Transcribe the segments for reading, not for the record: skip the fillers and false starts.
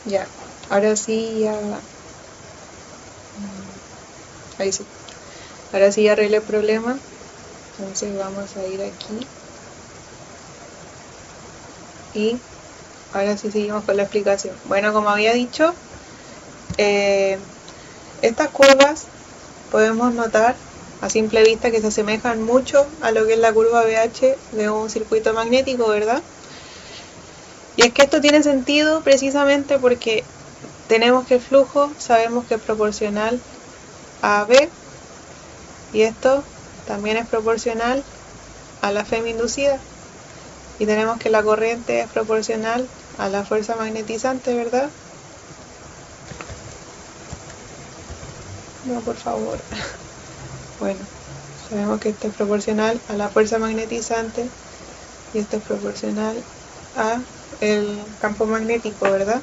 Ya, ahora sí ya... Ahí sí. Ahora sí ya arreglé el problema. Entonces vamos a ir aquí. Y ahora sí seguimos con la explicación. Bueno, como había dicho, estas curvas podemos notar a simple vista que se asemejan mucho a lo que es la curva BH de un circuito magnético, ¿verdad? Y es que esto tiene sentido precisamente porque tenemos que el flujo sabemos que es proporcional a B y esto también es proporcional a la FEM inducida y tenemos que la corriente es proporcional a la fuerza magnetizante, ¿verdad? No, por favor. Bueno, sabemos que esto es proporcional a la fuerza magnetizante y esto es proporcional a el campo magnético, ¿verdad?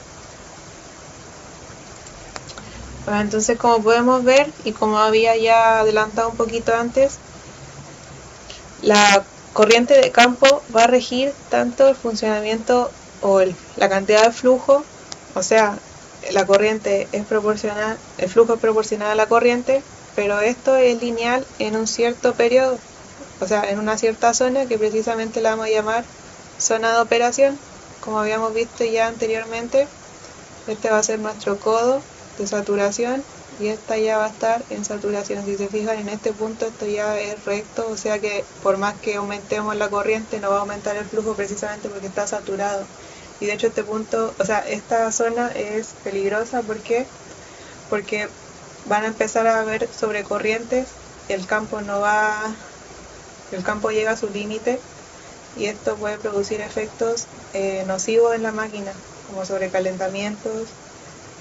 Bueno, entonces, como podemos ver y como había ya adelantado un poquito antes, la corriente de campo va a regir tanto el funcionamiento o la cantidad de flujo, o sea, la corriente es proporcional, el flujo es proporcional a la corriente, pero esto es lineal en un cierto periodo, o sea, en una cierta zona que precisamente la vamos a llamar zona de operación, como habíamos visto ya anteriormente. Este va a ser nuestro codo de saturación y esta ya va a estar en saturación. Si se fijan en este punto, esto ya es recto, o sea que por más que aumentemos la corriente no va a aumentar el flujo precisamente porque está saturado. Y de hecho este punto, o sea, esta zona es peligrosa. ¿Por qué? Porque van a empezar a haber sobrecorrientes, el campo llega a su límite y esto puede producir efectos nocivos en la máquina, como sobrecalentamientos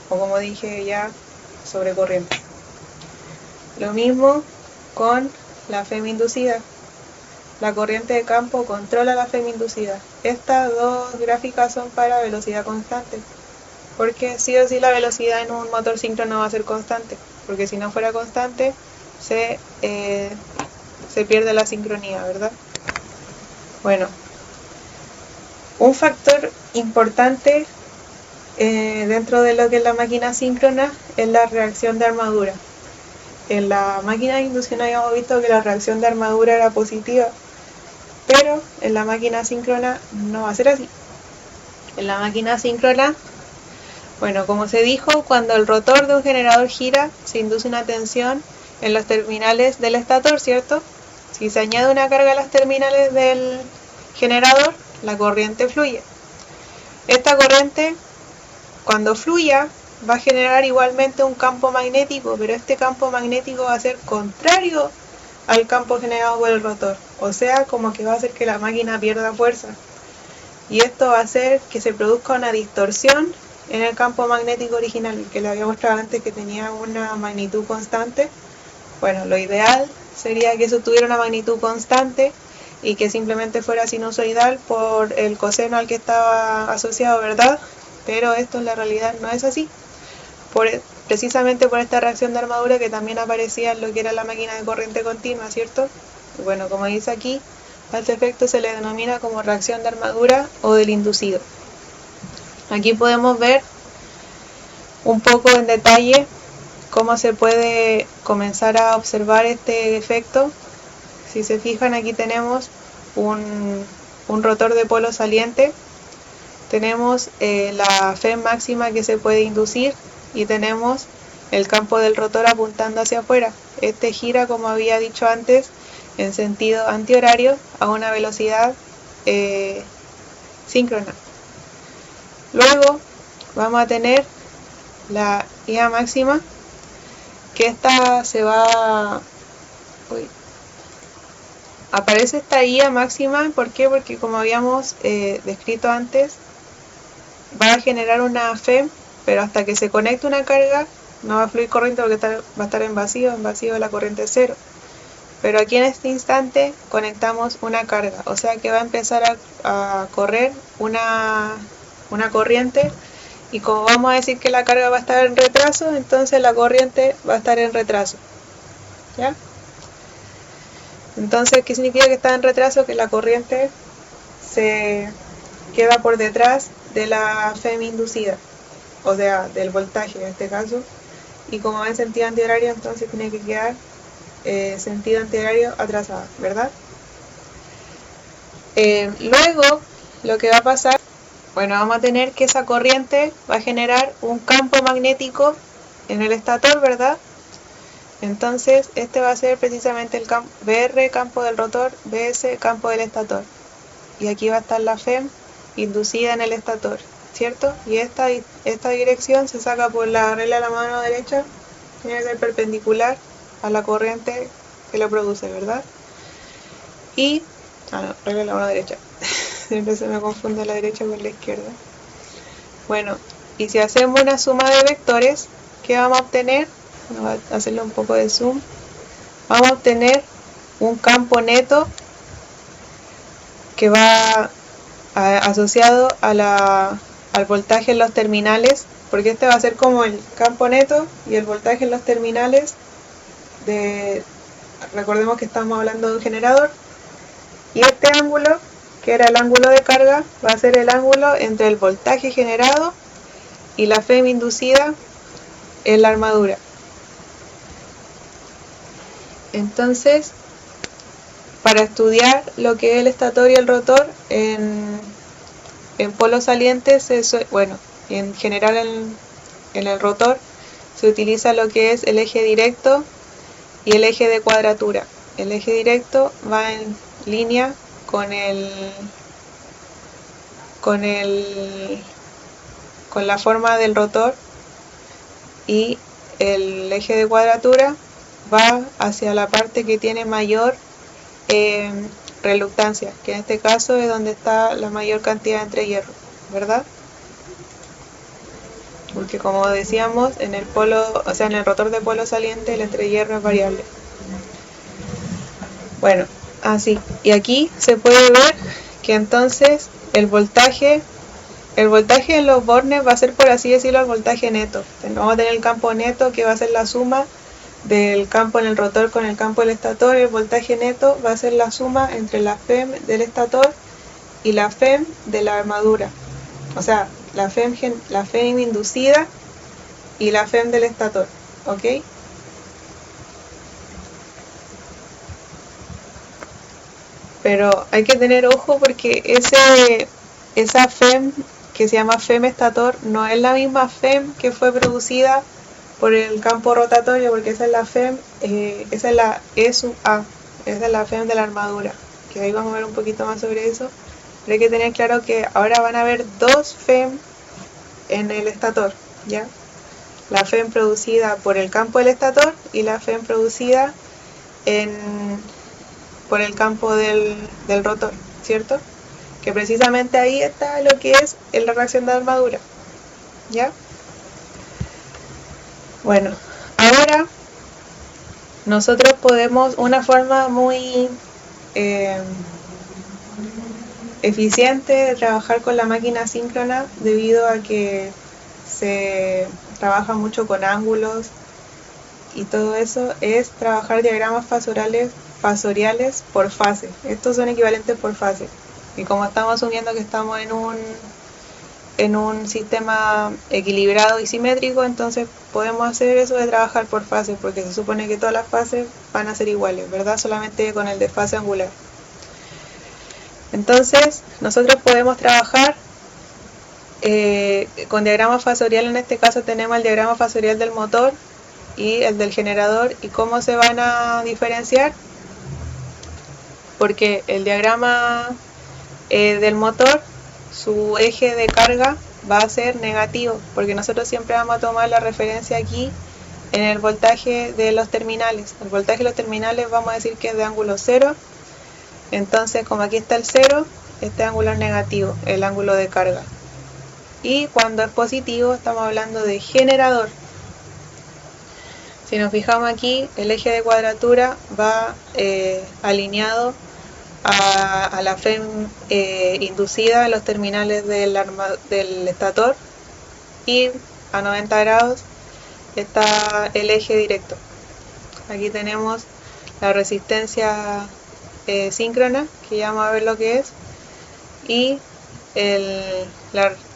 o, como dije ya, sobrecorriente. Lo mismo con la FEM inducida. La corriente de campo controla la FEM inducida. Estas dos gráficas son para velocidad constante, porque sí o sí la velocidad en un motor síncrono va a ser constante, porque si no fuera constante se pierde la sincronía, ¿verdad? Bueno, un factor importante dentro de lo que es la máquina síncrona es la reacción de armadura. En la máquina de inducción habíamos visto que la reacción de armadura era positiva, pero en la máquina síncrona no va a ser así. En la máquina síncrona, bueno, como se dijo, cuando el rotor de un generador gira, se induce una tensión en los terminales del estator, ¿cierto? Si se añade una carga a las terminales del generador, la corriente fluye. Esta corriente, cuando fluya, va a generar igualmente un campo magnético, pero este campo magnético va a ser contrario al campo generado por el rotor, o sea, como que va a hacer que la máquina pierda fuerza, y esto va a hacer que se produzca una distorsión en el campo magnético original, que le había mostrado antes que tenía una magnitud constante. Bueno, lo ideal sería que eso tuviera una magnitud constante y que simplemente fuera sinusoidal por el coseno al que estaba asociado, ¿verdad? Pero esto en la realidad no es así, precisamente por esta reacción de armadura que también aparecía en lo que era la máquina de corriente continua, ¿cierto? Y bueno, como dice aquí, a este efecto se le denomina como reacción de armadura o del inducido. Aquí podemos ver un poco en detalle cómo se puede comenzar a observar este efecto. Si se fijan, aquí tenemos un rotor de polo saliente, tenemos la FEM máxima que se puede inducir y tenemos el campo del rotor apuntando hacia afuera. Este gira, como había dicho antes, en sentido antihorario a una velocidad síncrona. Luego vamos a tener la IA máxima, que esta se va... Aparece esta IA máxima, ¿por qué? Porque como habíamos descrito antes, va a generar una FEM, pero hasta que se conecte una carga no va a fluir corriente porque va a estar en vacío la corriente es cero. Pero aquí en este instante conectamos una carga, o sea que va a empezar a correr una corriente, y como vamos a decir que la carga va a estar en retraso, entonces la corriente va a estar en retraso, ¿ya? Entonces, ¿qué significa que está en retraso? Que la corriente se queda por detrás de la FEM inducida. o sea, del voltaje en este caso, y como va en sentido antihorario, entonces tiene que quedar sentido antihorario atrasada, ¿verdad? Luego, lo que va a pasar, bueno, vamos a tener que esa corriente va a generar un campo magnético en el estator, ¿verdad? Entonces, este va a ser precisamente el campo BR, campo del rotor, BS, campo del estator. Y aquí va a estar la FEM inducida en el estator, ¿cierto? Y esta dirección se saca por la regla de la mano derecha, tiene que ser perpendicular a la corriente que lo produce, ¿verdad? Y, regla de la mano derecha. Siempre se me confunde la derecha con la izquierda. Bueno, y si hacemos una suma de vectores, ¿qué vamos a obtener? Voy a hacerle un poco de zoom. Vamos a obtener un campo neto que va asociado al voltaje en los terminales, porque este va a ser como el campo neto y el voltaje en los terminales recordemos que estamos hablando de un generador, y este ángulo, que era el ángulo de carga, va a ser el ángulo entre el voltaje generado y la FEM inducida en la armadura. Entonces, para estudiar lo que es el estator y el rotor en polos salientes, bueno, en general en el rotor se utiliza lo que es el eje directo y el eje de cuadratura. El eje directo va en línea con la forma del rotor, y el eje de cuadratura va hacia la parte que tiene mayor reluctancia, que en este caso es donde está la mayor cantidad de entrehierro, ¿verdad? Porque como decíamos, en el rotor de polo saliente el entrehierro es variable. Bueno, así. Y aquí se puede ver que entonces el voltaje en los bornes va a ser, por así decirlo, el voltaje neto. Vamos a tener el campo neto, que va a ser la suma del campo en el rotor con el campo del estator. El voltaje neto va a ser la suma entre la FEM del estator y la FEM de la armadura. O sea, la FEM inducida y la FEM del estator. ¿Ok? Pero hay que tener ojo porque esa FEM que se llama FEM estator no es la misma FEM que fue producida por el campo rotatorio, porque esa es la FEM, esa es la E sub A, esa es la FEM de la armadura, que ahí vamos a ver un poquito más sobre eso. Pero hay que tener claro que ahora van a haber dos FEM en el estator, ¿ya? La FEM producida por el campo del estator y la FEM producida por el campo del rotor, ¿cierto? Que precisamente ahí está lo que es la reacción de armadura, ¿ya? Bueno, ahora nosotros podemos, una forma muy eficiente de trabajar con la máquina síncrona, debido a que se trabaja mucho con ángulos y todo eso, es trabajar diagramas fasoriales por fase. Estos son equivalentes por fase. Y como estamos asumiendo que estamos en un sistema equilibrado y simétrico, entonces podemos hacer eso de trabajar por fases, porque se supone que todas las fases van a ser iguales, ¿verdad? Solamente con el desfase angular. Entonces, nosotros podemos trabajar con diagrama fasorial. En este caso tenemos el diagrama fasorial del motor y el del generador. ¿Y cómo se van a diferenciar? Porque el diagrama del motor, su eje de carga va a ser negativo, porque nosotros siempre vamos a tomar la referencia aquí en el voltaje de los terminales. El voltaje de los terminales vamos a decir que es de ángulo 0. Entonces, como aquí está el 0, este ángulo es negativo, el ángulo de carga. Y cuando es positivo, estamos hablando de generador. Si nos fijamos aquí, el eje de cuadratura va alineado a la FEM inducida en los terminales del estator, y a 90 grados está el eje directo. Aquí tenemos la resistencia síncrona, que ya vamos a ver lo que es, y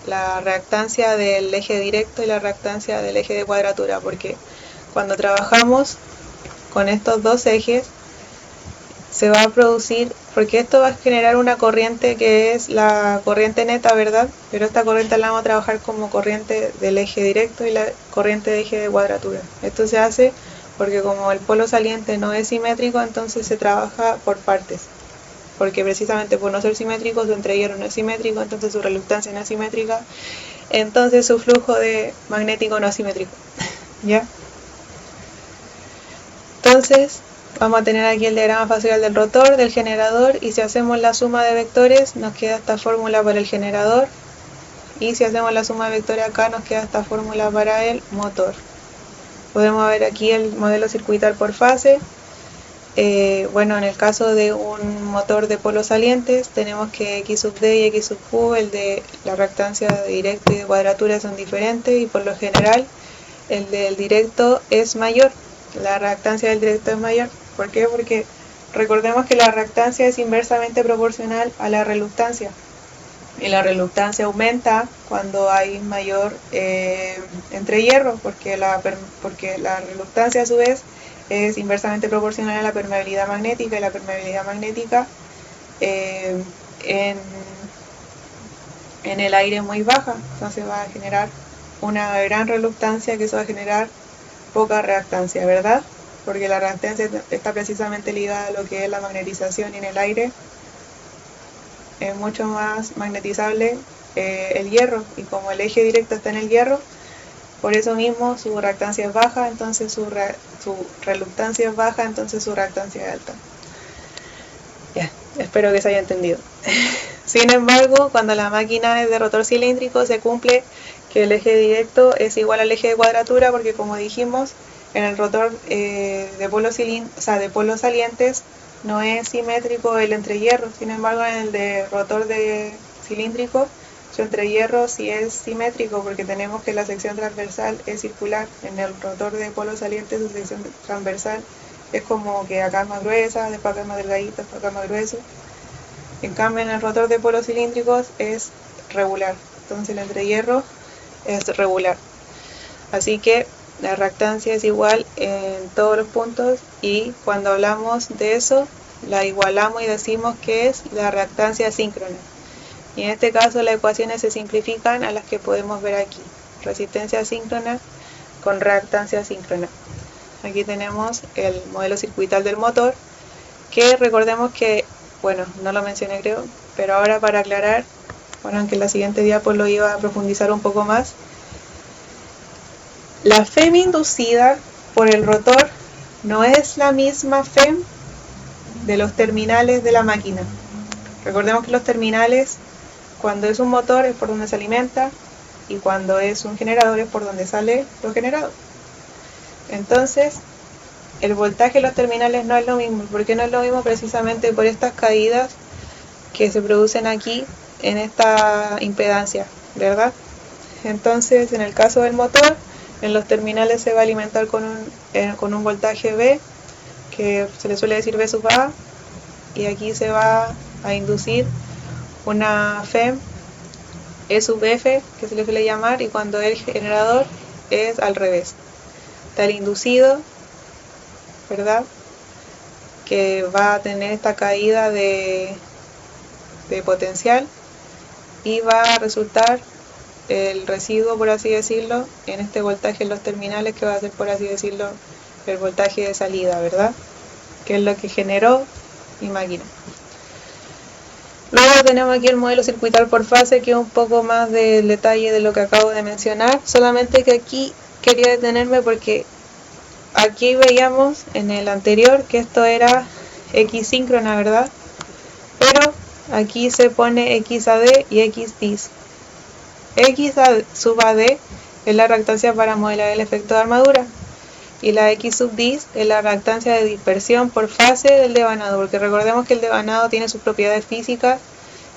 la reactancia del eje directo y la reactancia del eje de cuadratura, porque cuando trabajamos con estos dos ejes se va a producir, porque esto va a generar una corriente que es la corriente neta, ¿verdad? Pero esta corriente la vamos a trabajar como corriente del eje directo y la corriente de eje de cuadratura. Esto se hace porque como el polo saliente no es simétrico, entonces se trabaja por partes. Porque precisamente por no ser simétrico, su entrehierro no es simétrico, entonces su reluctancia no es simétrica, entonces su flujo de magnético no es simétrico. ¿Ya? Entonces, vamos a tener aquí el diagrama facial del rotor, del generador, y si hacemos la suma de vectores, nos queda esta fórmula para el generador, y si hacemos la suma de vectores acá, nos queda esta fórmula para el motor. Podemos ver aquí el modelo circuital por fase. Bueno, en el caso de un motor de polos salientes, tenemos que X sub D y X sub Q, el de la reactancia de directo y de cuadratura son diferentes, y por lo general el del directo es mayor, la reactancia del directo es mayor. ¿Por qué? Porque recordemos que la reactancia es inversamente proporcional a la reluctancia, y la reluctancia aumenta cuando hay mayor entrehierro, porque la reluctancia a su vez es inversamente proporcional a la permeabilidad magnética, y la permeabilidad magnética en el aire es muy baja, entonces va a generar una gran reluctancia, que eso va a generar poca reactancia, ¿verdad? Porque la reactancia está precisamente ligada a lo que es la magnetización, y en el aire es mucho más magnetizable el hierro, y como el eje directo está en el hierro, por eso mismo su reactancia es baja, entonces su reluctancia es baja, entonces su reactancia es alta. Ya, espero que se haya entendido. Sin embargo, cuando la máquina es de rotor cilíndrico, se cumple que el eje directo es igual al eje de cuadratura, porque como dijimos, en el rotor de polos salientes no es simétrico el entrehierro. Sin embargo, en el de rotor de cilíndrico, su entrehierro sí es simétrico, porque tenemos que la sección transversal es circular. En el rotor de polos salientes, su sección transversal es como que acá es más gruesa, después acá es más delgadita, después acá es más grueso. En cambio, en el rotor de polos cilíndricos es regular, entonces el entrehierro es regular. Así que la reactancia es igual en todos los puntos, y cuando hablamos de eso, la igualamos y decimos que es la reactancia síncrona. Y en este caso las ecuaciones se simplifican a las que podemos ver aquí. Resistencia síncrona con reactancia síncrona. Aquí tenemos el modelo circuital del motor, que recordemos que, bueno, no lo mencioné creo, pero ahora para aclarar, bueno, aunque en la siguiente diapo lo iba a profundizar un poco más. La FEM inducida por el rotor no es la misma FEM de los terminales de la máquina. Recordemos que los terminales, cuando es un motor es por donde se alimenta, y cuando es un generador es por donde sale lo generado. Entonces, el voltaje de los terminales no es lo mismo. ¿Por qué no es lo mismo? Precisamente por estas caídas que se producen aquí en esta impedancia, ¿verdad? Entonces, en el caso del motor, en los terminales se va a alimentar con un voltaje V, que se le suele decir V sub A, y aquí se va a inducir una FEM E sub F, que se le suele llamar, y cuando el generador es al revés. Está el inducido, ¿verdad?, que va a tener esta caída de potencial, y va a resultar el residuo, por así decirlo, en este voltaje en los terminales, que va a ser, por así decirlo, el voltaje de salida, ¿verdad?, que es lo que generó mi máquina. Luego tenemos aquí el modelo circuital por fase, que es un poco más del detalle de lo que acabo de mencionar, solamente que aquí quería detenerme porque aquí veíamos en el anterior que esto era X síncrona, ¿verdad? Pero aquí se pone X AD y X dis. X sub AD es la reactancia para modelar el efecto de armadura, y la X sub dis es la reactancia de dispersión por fase del devanado, porque recordemos que el devanado tiene sus propiedades físicas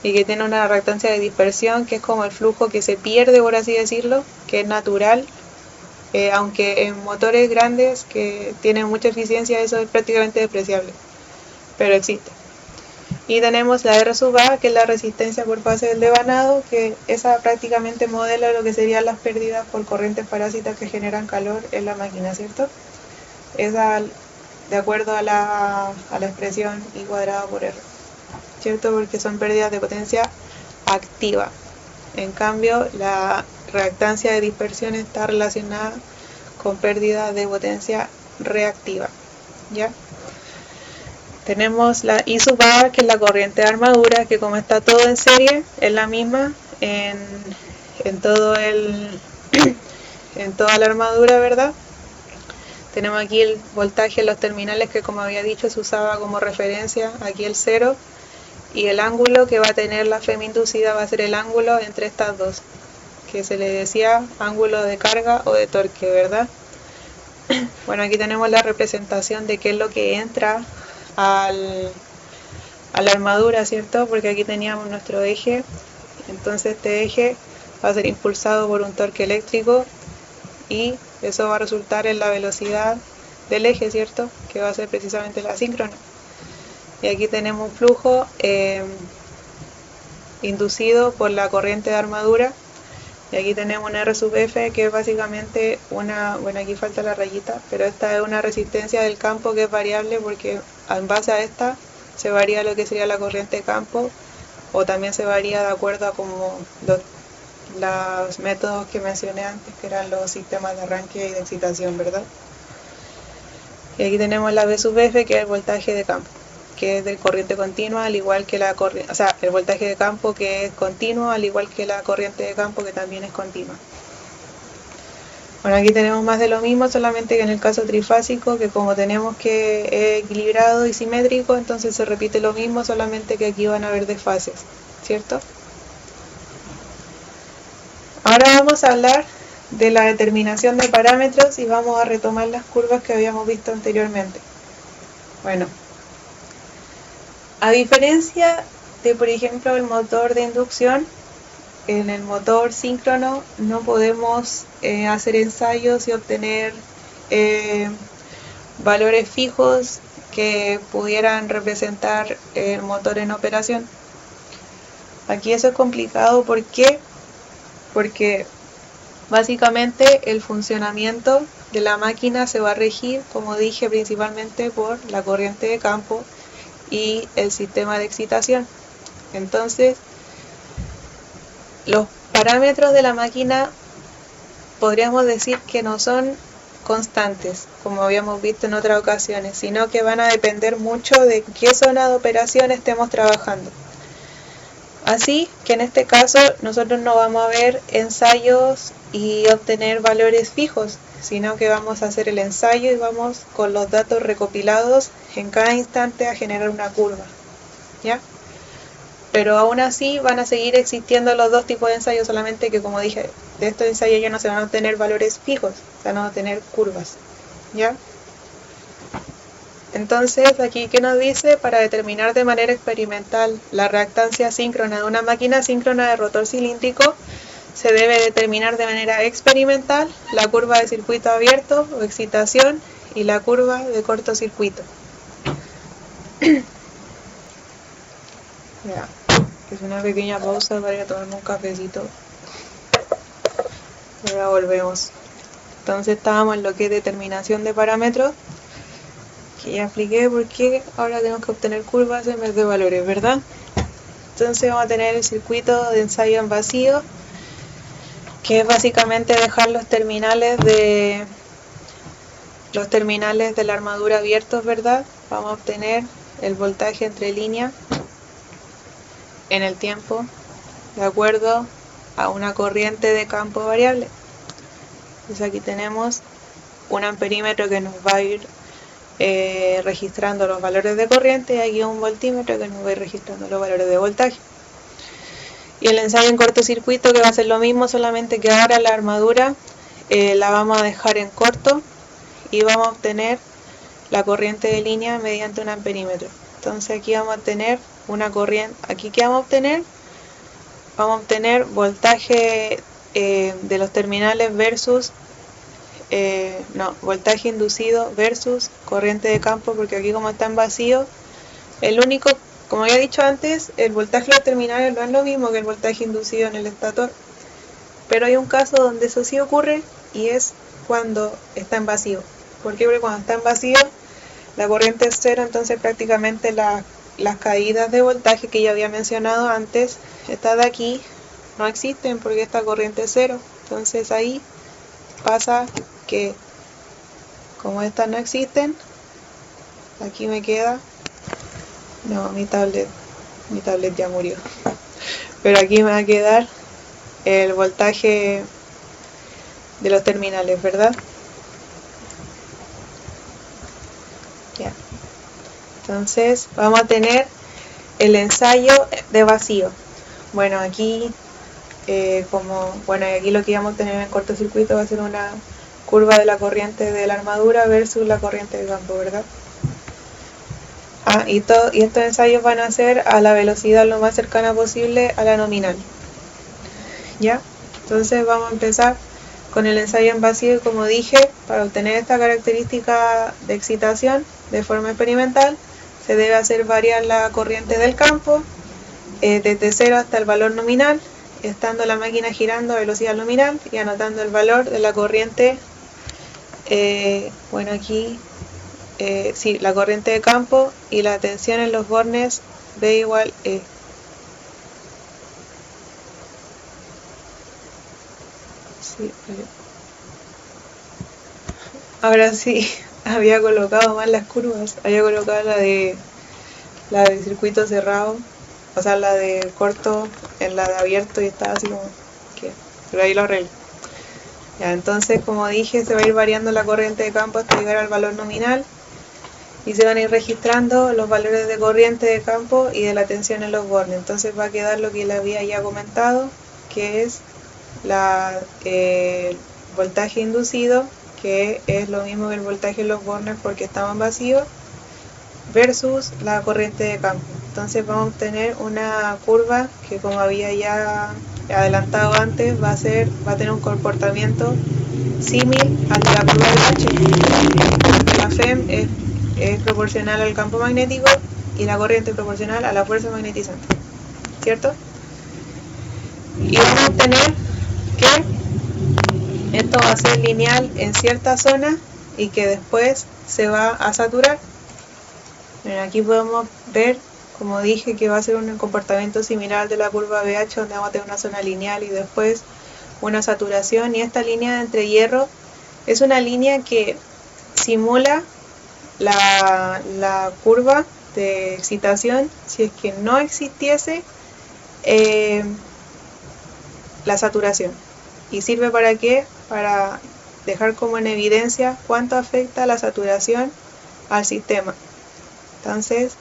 y que tiene una reactancia de dispersión, que es como el flujo que se pierde, por así decirlo, que es natural, aunque en motores grandes que tienen mucha eficiencia eso es prácticamente despreciable, pero existe. Y tenemos la R sub A, que es la resistencia por fase del devanado, que esa prácticamente modela lo que serían las pérdidas por corrientes parásitas que generan calor en la máquina, ¿cierto? Esa de acuerdo a la expresión I cuadrado por R, ¿cierto? Porque son pérdidas de potencia activa. En cambio, la reactancia de dispersión está relacionada con pérdida de potencia reactiva, ¿ya? Tenemos la I sub A, que es la corriente de armadura, que como está todo en serie, es la misma en todo en toda la armadura, ¿verdad? Tenemos aquí el voltaje en los terminales, que como había dicho se usaba como referencia, aquí el 0, y el ángulo que va a tener la FEM inducida va a ser el ángulo entre estas dos, que se le decía ángulo de carga o de torque, ¿verdad? Bueno, aquí tenemos la representación de qué es lo que entra a la armadura, ¿cierto? Porque aquí teníamos nuestro eje, entonces este eje va a ser impulsado por un torque eléctrico y eso va a resultar en la velocidad del eje, ¿cierto? Que va a ser precisamente la síncrona. Y aquí tenemos un flujo inducido por la corriente de armadura. Y aquí tenemos una R sub F, que es básicamente una, bueno, aquí falta la rayita, pero esta es una resistencia del campo que es variable, porque en base a esta se varía lo que sería la corriente de campo, o también se varía de acuerdo a como los métodos que mencioné antes, que eran los sistemas de arranque y de excitación, ¿verdad? Y aquí tenemos la V sub F, que es el voltaje de campo, que es de corriente continua, al igual que la corriente, o sea, el voltaje de campo que es continuo, al igual que la corriente de campo que también es continua. Bueno, aquí tenemos más de lo mismo, solamente que en el caso trifásico, que como tenemos que es equilibrado y simétrico, entonces se repite lo mismo, solamente que aquí van a haber desfases, ¿cierto? Ahora vamos a hablar de la determinación de parámetros y vamos a retomar las curvas que habíamos visto anteriormente. Bueno, a diferencia de, por ejemplo, el motor de inducción, en el motor síncrono no podemos hacer ensayos y obtener valores fijos que pudieran representar el motor en operación. Aquí eso es complicado, ¿por qué? Porque básicamente el funcionamiento de la máquina se va a regir, como dije, principalmente por la corriente de campo y el sistema de excitación. Entonces, los parámetros de la máquina podríamos decir que no son constantes, como habíamos visto en otras ocasiones, sino que van a depender mucho de qué zona de operación estemos trabajando. Así que en este caso nosotros no vamos a ver ensayos y obtener valores fijos, sino que vamos a hacer el ensayo y vamos con los datos recopilados en cada instante a generar una curva, ¿ya? Pero aún así van a seguir existiendo los dos tipos de ensayos, solamente que, como dije, de estos ensayos ya no se van a obtener valores fijos, se van a obtener curvas, ¿ya? Entonces, aquí, ¿qué nos dice? Para determinar de manera experimental la reactancia síncrona de una máquina síncrona de rotor cilíndrico, se debe determinar de manera experimental la curva de circuito abierto o excitación y la curva de cortocircuito. Ya, es una pequeña pausa para tomarme un cafecito. Ahora volvemos. Entonces estábamos en lo que es determinación de parámetros, que ya expliqué por qué ahora tenemos que obtener curvas en vez de valores, ¿verdad? Entonces vamos a tener el circuito de ensayo en vacío, que es básicamente dejar los terminales de la armadura abiertos, ¿verdad? Vamos a obtener el voltaje entre líneas en el tiempo de acuerdo a una corriente de campo variable. Entonces aquí tenemos un amperímetro que nos va a ir registrando los valores de corriente, y aquí un voltímetro que nos va a ir registrando los valores de voltaje. Y el ensayo en cortocircuito, que va a ser lo mismo, solamente que ahora la armadura la vamos a dejar en corto y vamos a obtener la corriente de línea mediante un amperímetro. Entonces aquí vamos a obtener una corriente, aquí ¿qué vamos a obtener? Vamos a obtener voltaje de los terminales versus voltaje inducido versus corriente de campo, porque aquí como está en vacío, el único como había dicho antes, el voltaje de los terminales no es lo mismo que el voltaje inducido en el estator, pero hay un caso donde eso sí ocurre y es cuando está en vacío. ¿Por qué? Porque cuando está en vacío la corriente es cero, entonces prácticamente las caídas de voltaje que ya había mencionado antes, estas de aquí, no existen porque esta corriente es cero. Entonces ahí pasa que como estas no existen, aquí me queda, no, mi tablet ya murió, pero aquí me va a quedar el voltaje de los terminales, ¿verdad? Ya. Entonces vamos a tener el ensayo de vacío. Bueno, aquí aquí lo que vamos a tener en cortocircuito va a ser una curva de la corriente de la armadura versus la corriente de campo, ¿verdad? Y estos ensayos van a ser a la velocidad lo más cercana posible a la nominal. ¿Ya? Entonces vamos a empezar con el ensayo en vacío y como dije, para obtener esta característica de excitación de forma experimental, se debe hacer variar la corriente del campo desde 0 hasta el valor nominal, estando la máquina girando a velocidad nominal y anotando el valor de la corriente, la corriente de campo y la tensión en los bornes B igual E. Ahora sí, había colocado mal las curvas, había colocado la de circuito cerrado, o sea, la de corto en la de abierto y estaba así como que, pero ahí lo arreglé. Ya, entonces, como dije, se va a ir variando la corriente de campo hasta llegar al valor nominal y se van a ir registrando los valores de corriente de campo y de la tensión en los bornes. Entonces va a quedar lo que le había ya comentado, que es el voltaje inducido, que es lo mismo que el voltaje en los bornes porque estaban vacíos, versus la corriente de campo. Entonces vamos a obtener una curva que, como había ya adelantado antes, va a tener un comportamiento símil al de la curva de H. La FEM es proporcional al campo magnético y la corriente proporcional a la fuerza magnetizante, ¿cierto? Y vamos a obtener que esto va a ser lineal en cierta zona y que después se va a saturar. Aquí podemos ver, como dije, que va a ser un comportamiento similar de la curva BH, donde vamos a tener una zona lineal y después una saturación. Y esta línea de entrehierro es una línea que simula la curva de excitación si es que no existiese la saturación. ¿Y sirve para qué? Para dejar como en evidencia cuánto afecta la saturación al sistema. Entonces,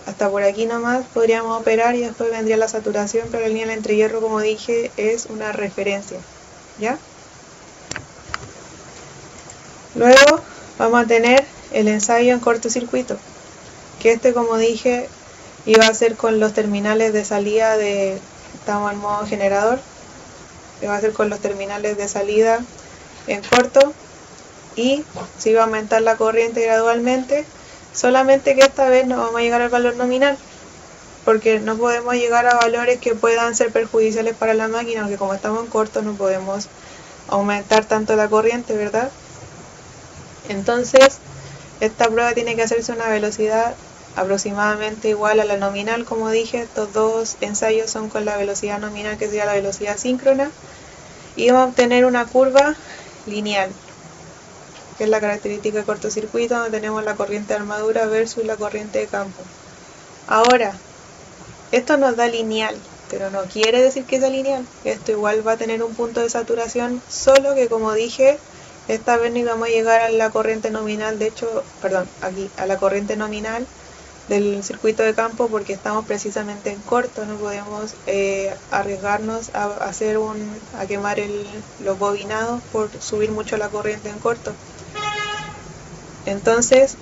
hasta por aquí nomás podríamos operar y después vendría la saturación, pero la línea del entrehierro, como dije, es una referencia, ¿ya? Luego vamos a tener el ensayo en cortocircuito, que como dije, iba a ser con los terminales de salida estamos en modo generador, va a ser con los terminales de salida en corto y se iba a aumentar la corriente gradualmente, solamente que esta vez no vamos a llegar al valor nominal, porque no podemos llegar a valores que puedan ser perjudiciales para la máquina, porque como estamos en corto no podemos aumentar tanto la corriente, ¿verdad? Entonces, esta prueba tiene que hacerse a una velocidad aproximadamente igual a la nominal. Como dije, estos dos ensayos son con la velocidad nominal, que sería la velocidad síncrona, y vamos a obtener una curva lineal, que es la característica de cortocircuito, donde tenemos la corriente de armadura versus la corriente de campo. Ahora, esto nos da lineal, pero no quiere decir que sea lineal. Esto igual va a tener un punto de saturación, solo que, como dije, esta vez no íbamos a llegar a la corriente nominal, a la corriente nominal del circuito de campo, porque estamos precisamente en corto, no podemos arriesgarnos a quemar los bobinados por subir mucho la corriente en corto. Entonces,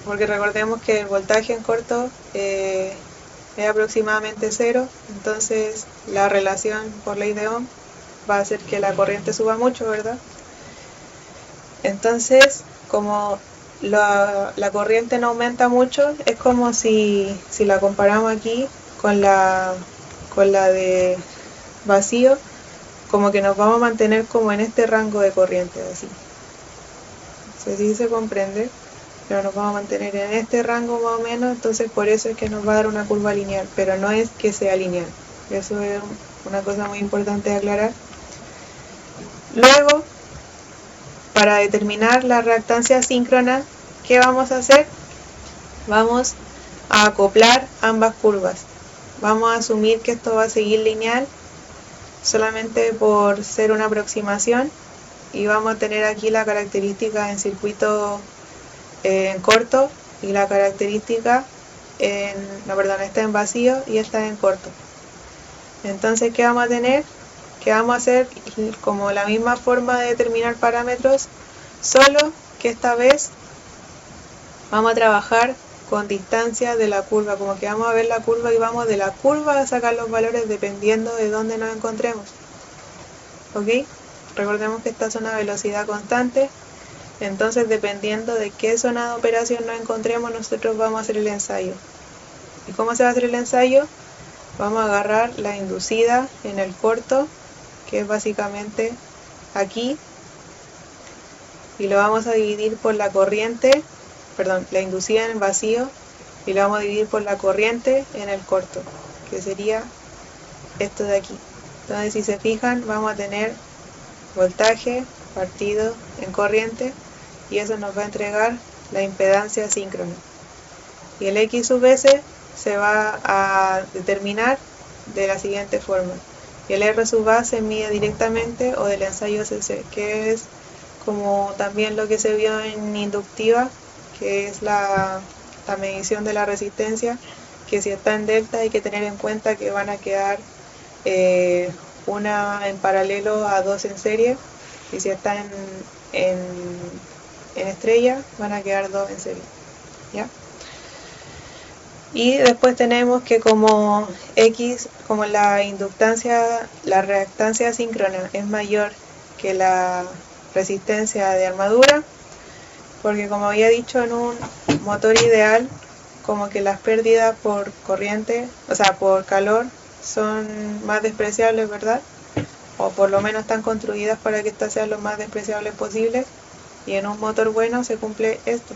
porque recordemos que el voltaje en corto es aproximadamente 0, entonces la relación por ley de Ohm va a hacer que la corriente suba mucho, ¿verdad? Entonces, como la corriente no aumenta mucho, es como si la comparamos aquí con la de vacío, como que nos vamos a mantener como en este rango de corriente, así. No sé si se comprende, pero nos vamos a mantener en este rango más o menos, entonces por eso es que nos va a dar una curva lineal, pero no es que sea lineal. Eso es una cosa muy importante de aclarar. Luego, para determinar la reactancia síncrona, ¿qué vamos a hacer? Vamos a acoplar ambas curvas. Vamos a asumir que esto va a seguir lineal solamente por ser una aproximación, y vamos a tener aquí la característica en circuito en corto y la característica esta en vacío y esta en corto. Entonces, ¿qué vamos a tener? Que vamos a hacer como la misma forma de determinar parámetros, solo que esta vez vamos a trabajar con distancia de la curva, como que vamos a ver la curva y vamos de la curva a sacar los valores dependiendo de dónde nos encontremos. ¿Ok? Recordemos que esta es una velocidad constante, entonces dependiendo de qué zona de operación nos encontremos, nosotros vamos a hacer el ensayo. ¿Y cómo se va a hacer el ensayo? Vamos a agarrar la inducida en el corto, que es básicamente aquí, y lo vamos a dividir por la corriente, la inducida en el vacío, y lo vamos a dividir por la corriente en el corto, que sería esto de aquí. Entonces, si se fijan, vamos a tener voltaje partido en corriente, y eso nos va a entregar la impedancia síncrona. Y el X sub S se va a determinar de la siguiente forma. Y el R sub A se mide directamente o del ensayo CC, que es como también lo que se vio en inductiva, que es la medición de la resistencia, que si está en delta hay que tener en cuenta que van a quedar una en paralelo a dos en serie, y si está en estrella van a quedar dos en serie, ¿ya? Y después tenemos que como X, como la inductancia, la reactancia síncrona es mayor que la resistencia de armadura, porque como había dicho, en un motor ideal, como que las pérdidas por corriente, o sea, por calor, son más despreciables, ¿verdad? O por lo menos están construidas para que estas sean lo más despreciables posible, y en un motor bueno se cumple esto.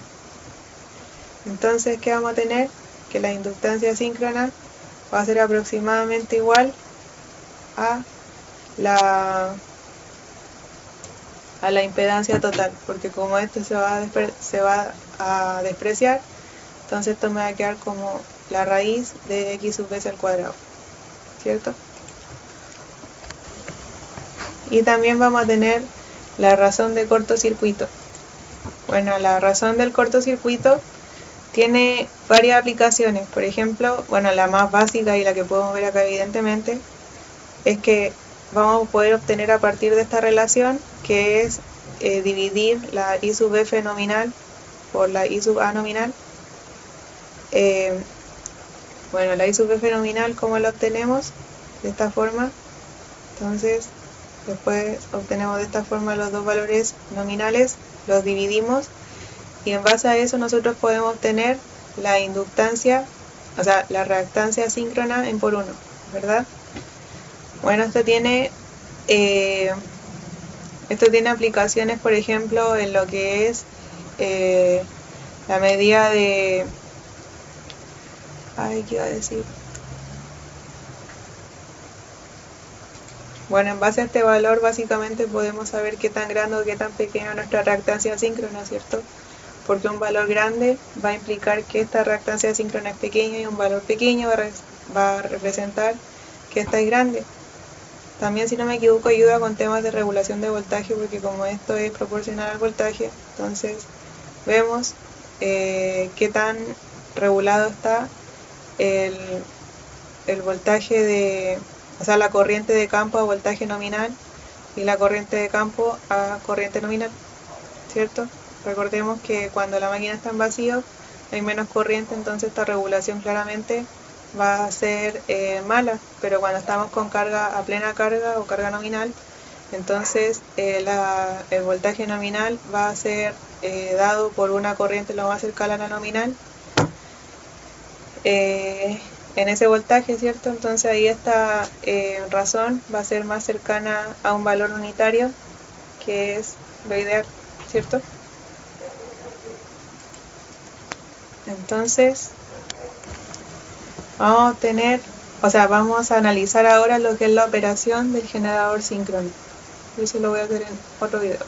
Entonces, ¿qué vamos a tener? Que la inductancia síncrona va a ser aproximadamente igual a la impedancia total, porque como esto se va a despreciar, entonces esto me va a quedar como la raíz de X sub S al cuadrado, ¿cierto? Y también vamos a tener la razón de cortocircuito. Bueno, la razón del cortocircuito tiene varias aplicaciones. Por ejemplo, la más básica y la que podemos ver acá evidentemente es que vamos a poder obtener a partir de esta relación, que es dividir la I sub F nominal por la I sub A nominal. La I sub F nominal, ¿cómo la obtenemos? De esta forma. Entonces, después obtenemos de esta forma los dos valores nominales, los dividimos, y en base a eso nosotros podemos obtener la inductancia, o sea, la reactancia síncrona en por 1, ¿verdad? Bueno, esto tiene aplicaciones, por ejemplo, en lo que es la medida de... ¿qué iba a decir? Bueno, en base a este valor básicamente podemos saber qué tan grande o qué tan pequeña es nuestra reactancia síncrona, ¿cierto? Porque un valor grande va a implicar que esta reactancia síncrona es pequeña, y un valor pequeño va a representar que esta es grande. También, si no me equivoco, ayuda con temas de regulación de voltaje, porque como esto es proporcional al voltaje, entonces vemos qué tan regulado está el voltaje la corriente de campo a voltaje nominal y la corriente de campo a corriente nominal, ¿cierto? Recordemos que cuando la máquina está en vacío hay menos corriente, entonces esta regulación claramente va a ser mala, pero cuando estamos con carga a plena carga o carga nominal, Entonces el voltaje nominal va a ser dado por una corriente lo más cercana a la nominal en ese voltaje, ¿cierto? Entonces ahí esta razón va a ser más cercana a un valor unitario, que es lo ideal, ¿cierto? Entonces vamos a analizar ahora lo que es la operación del generador síncrono. Eso lo voy a hacer en otro video.